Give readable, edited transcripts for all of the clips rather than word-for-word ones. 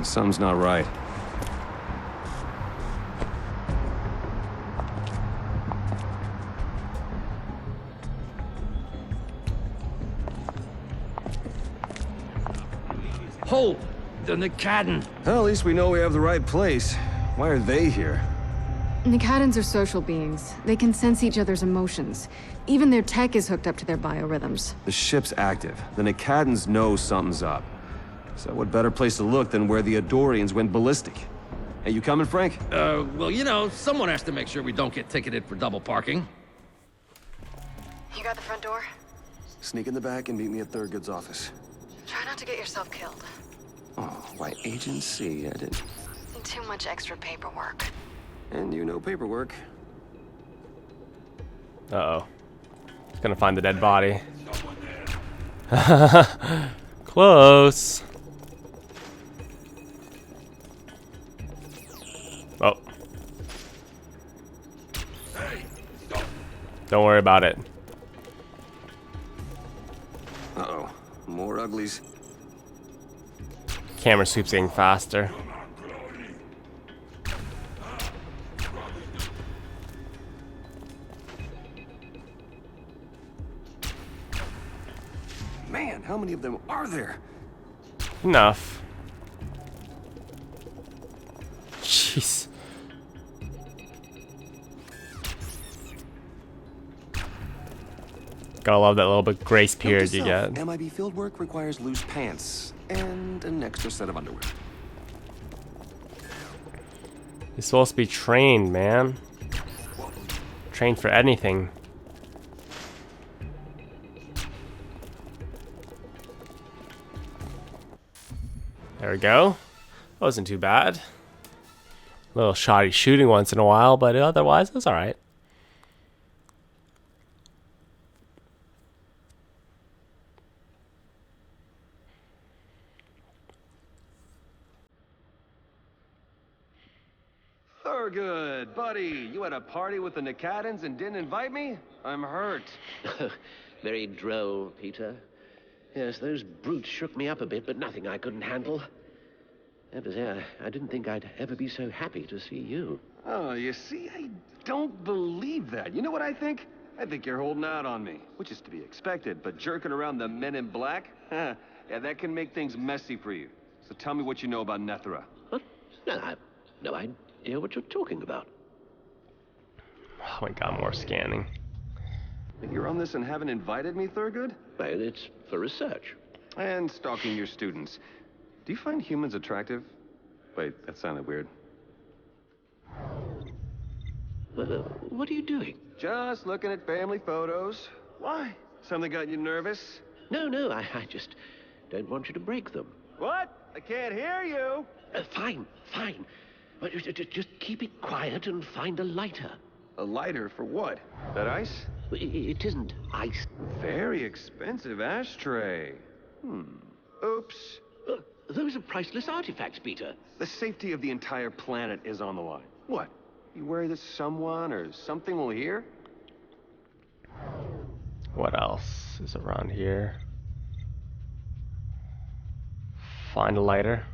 Something's not right. Hold! The Nakadan! Well, at least we know we have the right place. Why are they here? Nakadans are social beings. They can sense each other's emotions. Even their tech is hooked up to their biorhythms. The ship's active. The Nakadans know something's up. So what better place to look than where the Adorians went ballistic? Hey, you coming, Frank? Well, you know, someone has to make sure we don't get ticketed for double parking. You got the front door? Sneak in the back and meet me at Thurgood's office. Try not to get yourself killed. Oh, why Agent C? I didn't... Too much extra paperwork. And you know paperwork. Uh-oh. He's gonna find the dead body. Close. Oh. Don't worry about it. Uh-oh. More uglies. Camera sweep's getting faster. Man, how many of them are there? Enough. Jeez. Gotta love that little bit grace period you get. MIB fieldwork requires loose pants and an extra set of underwear. You're supposed to be trained, man. Trained for anything. There we go. That wasn't too bad. A little shoddy shooting once in a while, but otherwise it was alright. Thurgood, buddy, you had a party with the Nakadans and didn't invite me? I'm hurt. Very droll, Peter. Yes, those brutes shook me up a bit, but nothing I couldn't handle. I didn't think I'd ever be so happy to see you. Oh, you see, I don't believe that. You know what I think? I think you're holding out on me, which is to be expected, but jerking around the men in black? Yeah, that can make things messy for you. So tell me what you know about Nethera. What? No, I have no idea what you're talking about. Oh my god, more scanning. You're on this and haven't invited me, Thurgood? Well, it's for research. And stalking your students. Do you find humans attractive? Wait, that sounded weird. What are you doing? Just looking at family photos. Why? Something got you nervous? No, I just don't want you to break them. What? I can't hear you. Fine. But just keep it quiet and find a lighter. A lighter for what? That ice? It isn't ice. Very expensive ashtray. Oops. Those are priceless artifacts, Peter. The safety of the entire planet is on the line. What? You worry that someone or something will hear? What else is around here? Find a lighter.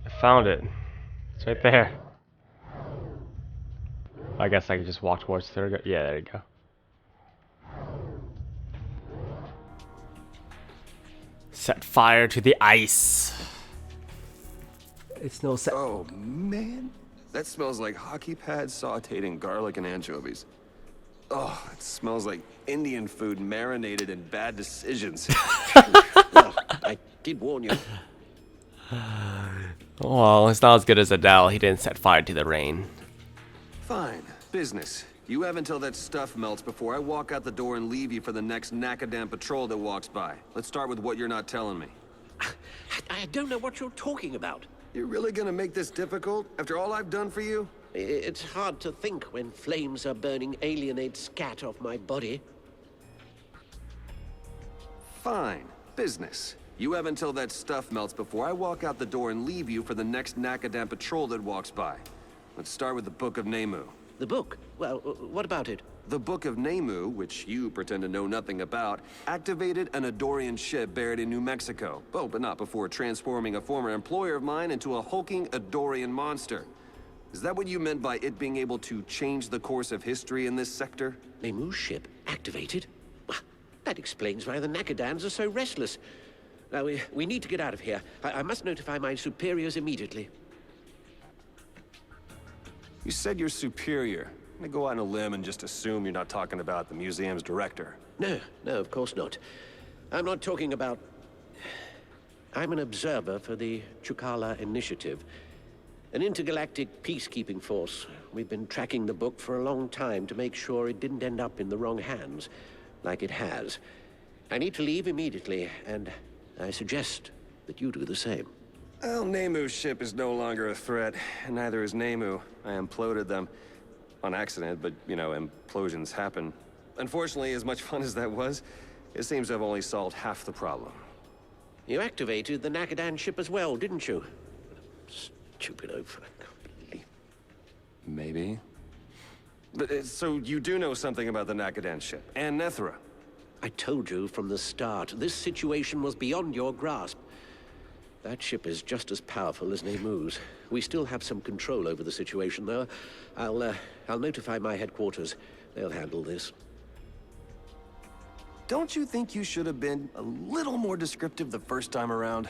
I found it. It's right there. I guess I could just walk towards Thurgood. Yeah, there you go. Set fire to the ice. It's no set. Oh, man. That smells like hockey pads sauteed in garlic and anchovies. Oh, it smells like Indian food marinated in bad decisions. Well, I did warn you. Well, it's not as good as Adele. He didn't set fire to the rain. Fine. Business. You have until that stuff melts before I walk out the door and leave you for the next Nakadan patrol that walks by. Let's start with what you're not telling me. I don't know what you're talking about. You're really gonna make this difficult after all I've done for you? It's hard to think when flames are burning alienate scat off my body. Fine. Business. You have until that stuff melts before I walk out the door and leave you for the next Nakadan patrol that walks by. Let's start with the Book of Nemu. The book? Well, what about it? The Book of Nemu, which you pretend to know nothing about, activated an Adorian ship buried in New Mexico. Oh, but not before transforming a former employer of mine into a hulking Adorian monster. Is that what you meant by it being able to change the course of history in this sector? Nemu's ship activated? Well, that explains why the Nakadans are so restless. Now, we need to get out of here. I must notify my superiors immediately. You said you're superior. I'm gonna go out on a limb and just assume you're not talking about the museum's director. No, of course not. I'm not talking about... I'm an observer for the Chukala Initiative, an intergalactic peacekeeping force. We've been tracking the book for a long time to make sure it didn't end up in the wrong hands, like it has. I need to leave immediately, and I suggest that you do the same. Well, Nemu's ship is no longer a threat, and neither is Nemu. I imploded them. On accident, but, you know, implosions happen. Unfortunately, as much fun as that was, it seems to have only solved half the problem. You activated the Nakadan ship as well, didn't you? Stupid oaf. Maybe. But, so you do know something about the Nakadan ship, and Nethra? I told you from the start, this situation was beyond your grasp. That ship is just as powerful as Nemu's. We still have some control over the situation, though. I'll notify my headquarters. They'll handle this. Don't you think you should have been a little more descriptive the first time around?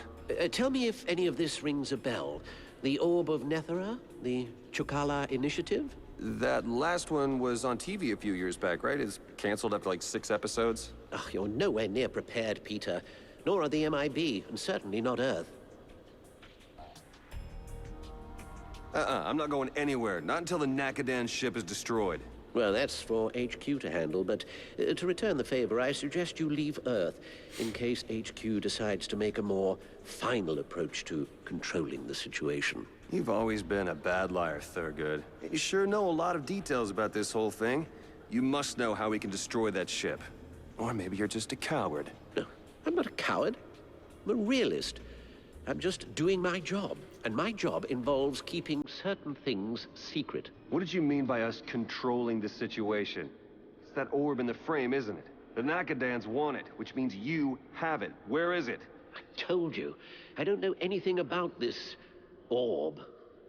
Tell me if any of this rings a bell. The Orb of Nethera? The Chukala Initiative? That last one was on TV a few years back, right? It's canceled after like 6 episodes. Oh, you're nowhere near prepared, Peter. Nor are the MIB, and certainly not Earth. I'm not going anywhere. Not until the Nakadan ship is destroyed. Well, that's for HQ to handle, but to return the favor, I suggest you leave Earth in case HQ decides to make a more final approach to controlling the situation. You've always been a bad liar, Thurgood. You sure know a lot of details about this whole thing. You must know how we can destroy that ship. Or maybe you're just a coward. No, I'm not a coward. I'm a realist. I'm just doing my job. And my job involves keeping certain things secret. What did you mean by us controlling the situation? It's that orb in the frame, isn't it? The Nakadans want it, which means you have it. Where is it? I told you, I don't know anything about this orb.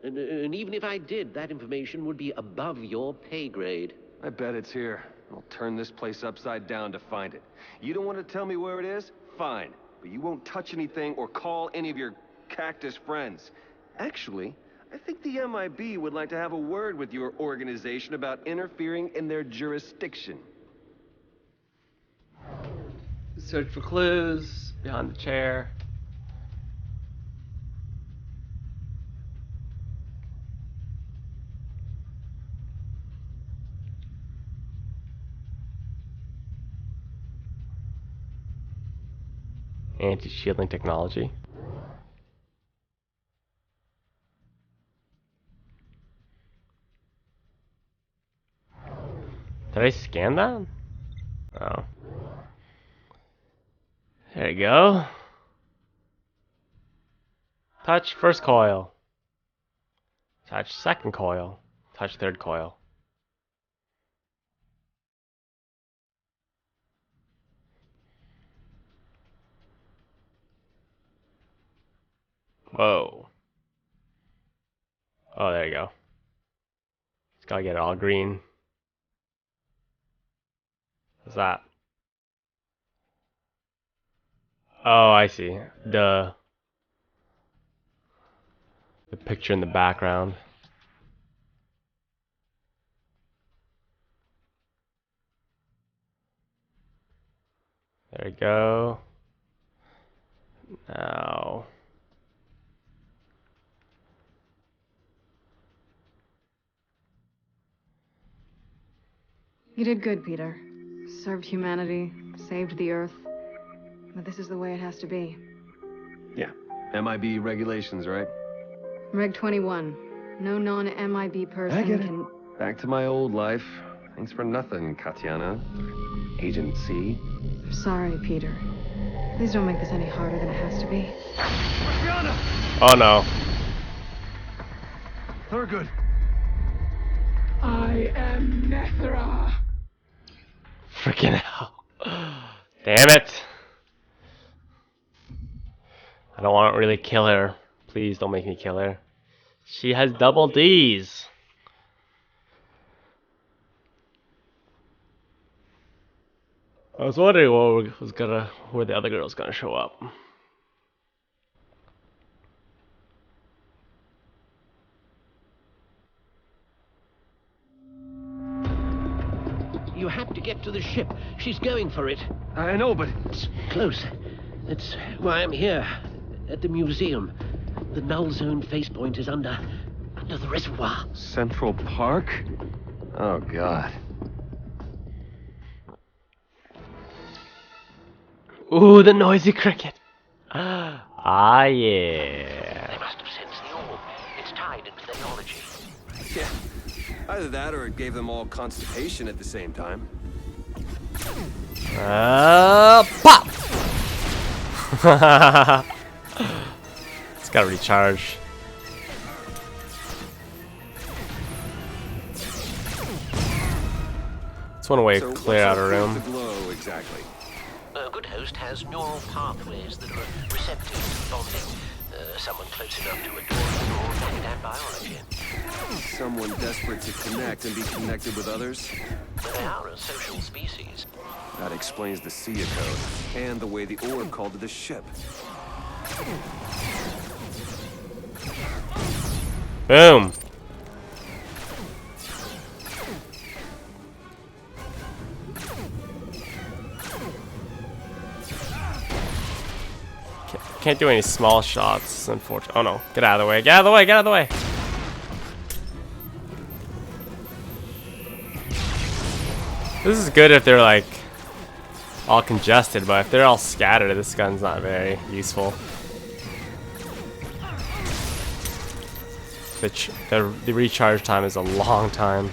And even if I did, that information would be above your pay grade. I bet it's here. I'll turn this place upside down to find it. You don't want to tell me where it is? Fine. But you won't touch anything or call any of your cactus friends. Actually, I think the MIB would like to have a word with your organization about interfering in their jurisdiction. Search for clues behind the chair. Anti-shielding technology. Did I scan that? Oh. There you go. Touch first coil. Touch second coil. Touch third coil. Whoa. Oh, there you go. Just gotta get it all green. What's that? Oh, I see. The picture in the background. There you go. Now. You did good, Peter. Served humanity, saved the Earth. But this is the way it has to be. Yeah. MIB regulations, right? Reg 21. No non-MIB person I get it. can... Back to my old life. Thanks for nothing, Katiana. Agent C. Sorry, Peter. Please don't make this any harder than it has to be. Oh no. Thurgood. I am Nethra. Freaking hell. Damn it. I don't want to really kill her. Please don't make me kill her. She has double D's. I was wondering where the other girl's gonna show up. You have to get to the ship. She's going for it. I know, but... It's close. That's why I'm here, at the museum. The null zone facepoint is under the reservoir. Central Park? Oh, God. Ooh, the noisy cricket. Ah, yeah. They must have sensed the orb. It's tied into technology. Yeah. Either that or it gave them all constipation at the same time. Pop! It's gotta recharge. It's one way to clear out a room. The glow, exactly. A good host has neural pathways that are receptive to bonding. Someone close enough to adore or understand biology. Someone desperate to connect and be connected with others? They are a social species. That explains the Sia code and the way the orb called to the ship. Boom. Can't do any small shots, unfortunately. Oh no, get out of the way, get out of the way, get out of the way. This is good if they're like all congested, but if they're all scattered, this gun's not very useful. The recharge time is a long time.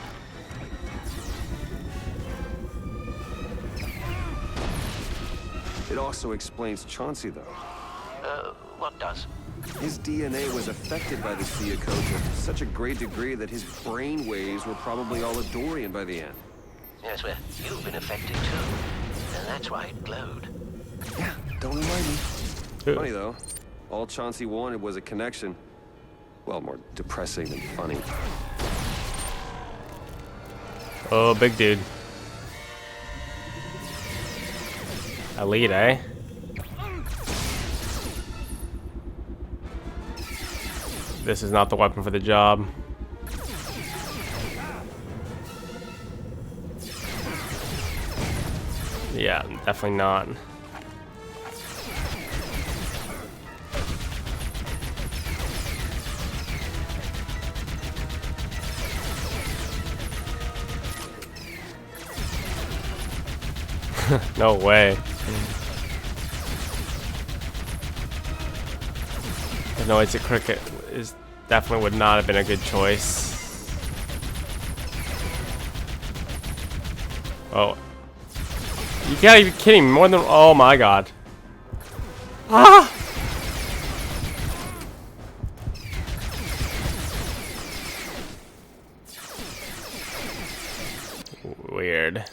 It also explains Chauncey, though. What does? His DNA was affected by the Sia code to such a great degree that his brain waves were probably all Adorian by the end. Yes, well, you've been affected too. And that's why it glowed. Yeah, don't remind me. Ooh. Funny, though. All Chauncey wanted was a connection. Well, more depressing than funny. Oh, big dude. Elite, eh? This is not the weapon for the job. Yeah, definitely not. No way. No, it's a cricket. Is definitely would not have been a good choice. Oh, you gotta be kidding me! More than, oh my god! Ah! Weird.